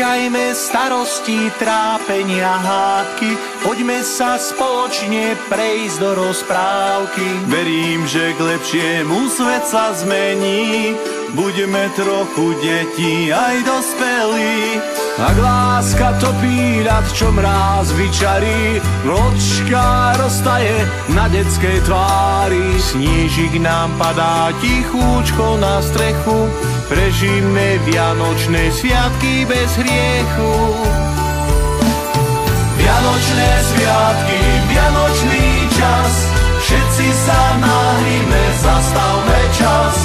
Nechajme starosti, trápenia, hádky, poďme sa spoločne prejsť do rozprávky. Verím, že k lepšiemu svet sa zmení, buďme trochu deti aj dospelí. Ak láska topí ľad, čo mráz vyčarí, vločka roztaje na detskej tvári. Snížik nám padá tichúčko na strechu, prežijme vianočné sviatky bez hriechu. Vianočné sviatky, vianočný čas, všetci sa nahríme, zastavme čas.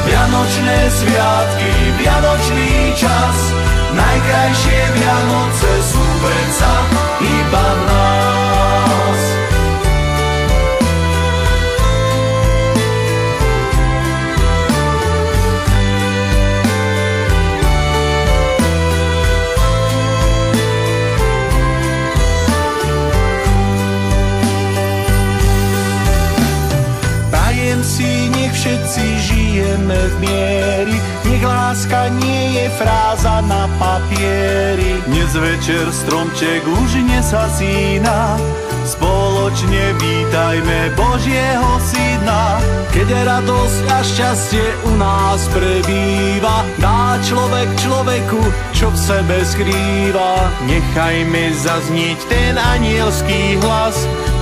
Vianočné sviatky, vianočný čas, najkrajšie Vianoce sú predsa iba v nás. Prajem si, nech všetci žijeme v miery, nech láska nie je fráza na papieri. Dnes večer stromček už nesasína, spoločne vítajme Božieho syna. Keď radosť a šťastie u nás prebýva, dá človek človeku, čo v sebe skrýva. Nechajme zaznieť ten anielský hlas,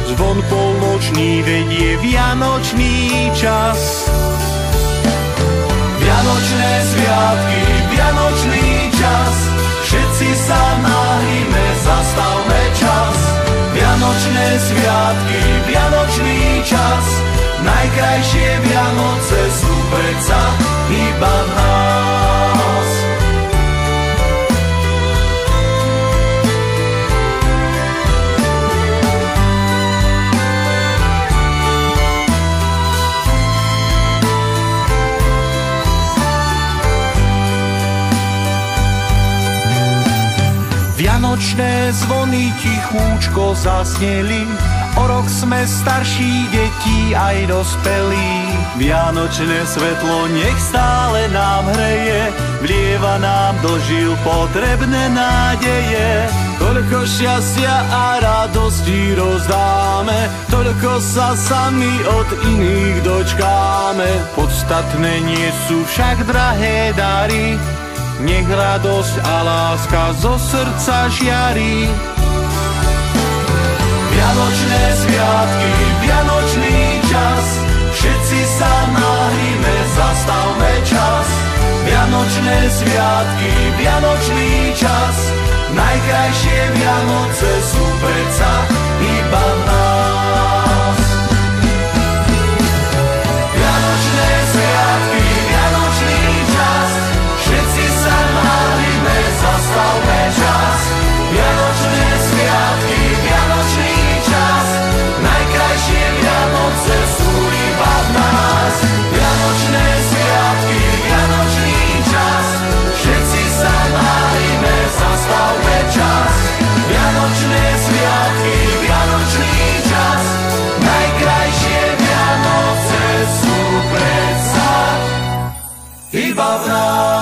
zvon polnočný vedie vianočný čas. Vianočné sviatky, vianočný čas, všetci sa nahríme, zastavme čas. Vianočné sviatky, vianočný čas, najkrajšie Vianoce sú predsa iba v nás. Vianočné zvony tichúčko zasneli, o rok sme starší deti aj dospelí. Vianočné svetlo nech stále nám hreje, vlieva nám do žil potrebné nádeje. Toľko šťastia a radosti rozdáme, toľko sa sami od iných dočkáme. Podstatné nie sú však drahé dary, nech radosť a láska zo srdca žiari. Vianočné sviatky, vianočný čas, všetci sa nahríme, zastavme čas. Vianočné sviatky, vianočný čas, najkrajšie Vianoce sú predsa iba v nás. Vianočné sviatky, vianočný čas, všetci sa nahríme, zastavme čas. Vianočné sviatky, vianočný čas, najkrajšie Vianoce sú iba v nás. Vianočné sviatky, vianočný čas, všetci sa nahríme, zastavme čas. Vianočné sviatky, vianočný čas, najkrajšie Vianoce sú predsa iba v nás.